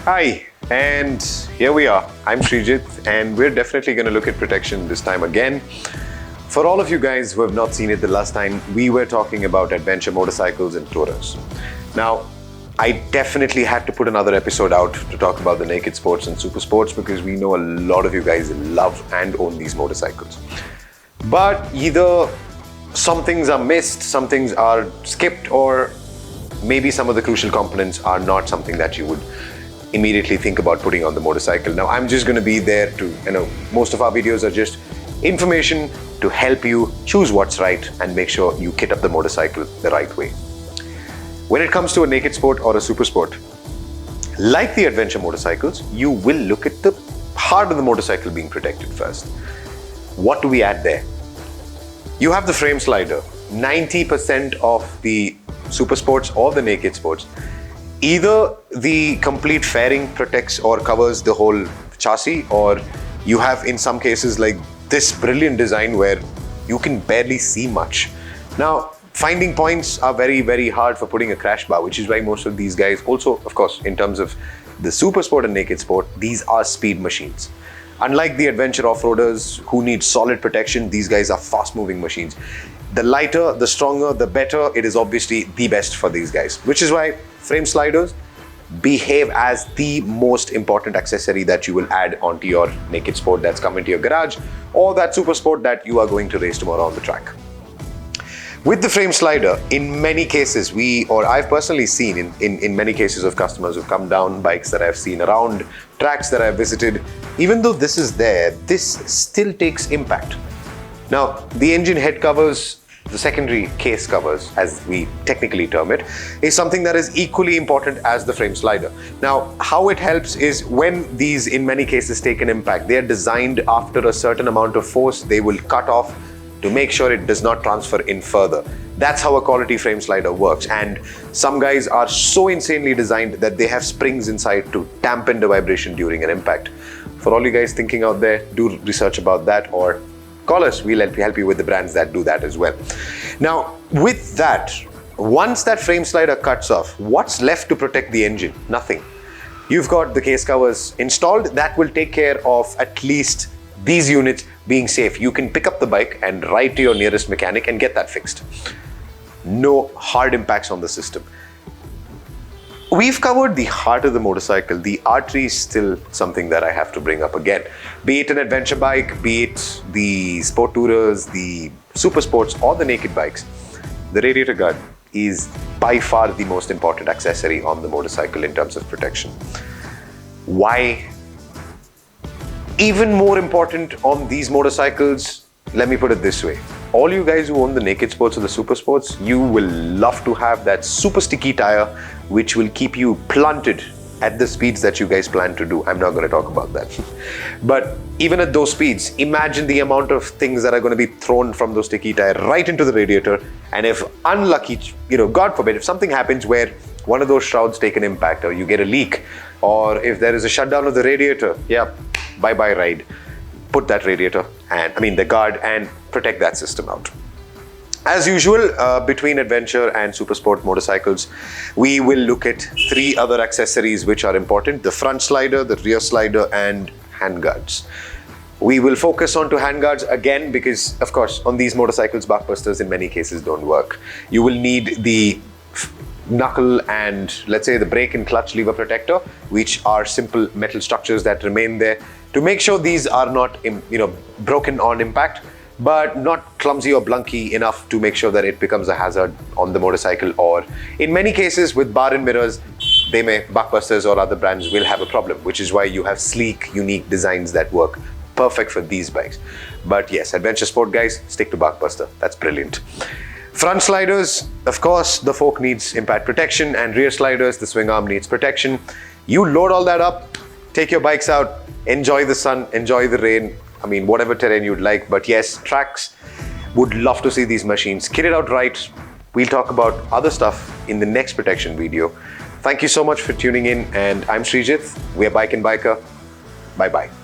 Hi, and here we are. I'm Srijit, and we're definitely going to look at protection this time again. For all of you guys who have not seen it the last time, we were talking about adventure motorcycles and touring. Now, I definitely had to put another episode out to talk about the naked sports and super sports because we know a lot of you guys love and own these motorcycles. But either some things are missed, some things are skipped, or maybe some of the crucial components are not something that you would immediately think about putting on the motorcycle. Now, I'm just going to be there to, most of our videos are just information to help you choose what's right and make sure you kit up the motorcycle the right way. When it comes to a naked sport or a super sport, like the adventure motorcycles, you will look at the heart of the motorcycle being protected first. What do we add there? You have the frame slider. 90% of the super sports or the naked sports, either the complete fairing protects or covers the whole chassis, or you have in some cases like this brilliant design where you can barely see much. Now, finding points are very, very hard for putting a crash bar, which is why most of these guys also, of course, in terms of the super sport and naked sport, these are speed machines. Unlike the adventure off-roaders who need solid protection, these guys are fast-moving machines. The lighter, the stronger, the better. It is obviously the best for these guys, which is why frame sliders behave as the most important accessory that you will add onto your naked sport that's come into your garage or that super sport that you are going to race tomorrow on the track. With the frame slider, in many cases, I've personally seen in many cases of customers who've come down bikes that I've seen around tracks that I've visited, even though this is there, this still takes impact. Now, the engine head covers, the secondary case covers, as we technically term it, is something that is equally important as the frame slider. Now, how it helps is when these, in many cases, take an impact, they are designed after a certain amount of force, they will cut off to make sure it does not transfer in further. That's how a quality frame slider works. And some guys are so insanely designed that they have springs inside to dampen the vibration during an impact. For all you guys thinking out there, do research about that or call us, we'll help you with the brands that do that as well. Now, with that, once that frame slider cuts off, what's left to protect the engine? Nothing. You've got the case covers installed that will take care of at least these units being safe. You can pick up the bike and ride to your nearest mechanic and get that fixed. No hard impacts on the system. We've covered the heart of the motorcycle. The artery is still something that I have to bring up again. Be it an adventure bike, be it the sport tourers, the super sports, or the naked bikes, the radiator guard is by far the most important accessory on the motorcycle in terms of protection. Why? Even more important on these motorcycles, let me put it this way. All you guys who own the naked sports or the super sports, you will love to have that super sticky tire which will keep you planted at the speeds that you guys plan to do. I'm not going to talk about that. But even at those speeds, imagine the amount of things that are going to be thrown from those sticky tire right into the radiator. And if unlucky, God forbid, if something happens where one of those shrouds take an impact or you get a leak, or if there is a shutdown of the radiator, bye-bye ride. Put that radiator the guard and protect that system out. As usual, between adventure and super sport motorcycles, we will look at 3 other accessories which are important: the front slider, the rear slider, and handguards. We will focus on handguards again because, of course, on these motorcycles, buckbusters in many cases don't work. You will need the knuckle and, let's say, the brake and clutch lever protector, which are simple metal structures that remain there to make sure these are not broken on impact, but not clumsy or blunky enough to make sure that it becomes a hazard on the motorcycle, or in many cases with bar and mirrors, buckbusters or other brands will have a problem, which is why you have sleek, unique designs that work perfect for these bikes. But yes, adventure sport guys, stick to buckbuster. That's brilliant. Front sliders, of course, the fork needs impact protection, and rear sliders, the swing arm needs protection. You load all that up, take your bikes out, enjoy the sun, enjoy the rain, whatever terrain you'd like. But yes, tracks, would love to see these machines kitted out right. We'll talk about other stuff in the next protection video. Thank you so much for tuning in, and I'm Srijit. We're Bikenbiker. Bye-bye.